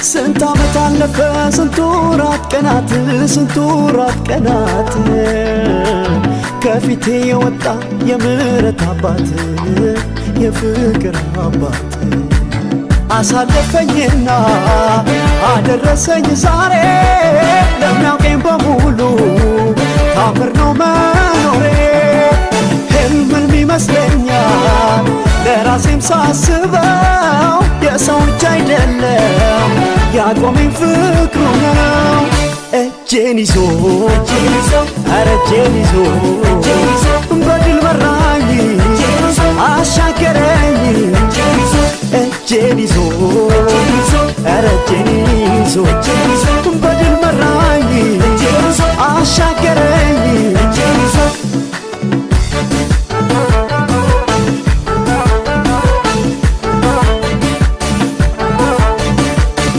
ስንት ዓመት አለፈ ስንት ወራት ቀናት ከፊቴ የወጣ የምህረት አባት የፍቅር አባት አሳለፈኝና አደረሰኝ ዛሬ ለሚያውቀኝ በሙሉ ታምር ነው መኖሬ ህልም ይመስለኛል ለራሴም ሳስበው የሰው እጅ አይደለም ያቆመኝ ፍቅሩ ነው እጄን ይዞ ኧረ እጄን ይዞ በድል መራኝ አሻገረኝ እጄን ይዞ ኧረ እጄን ይዞ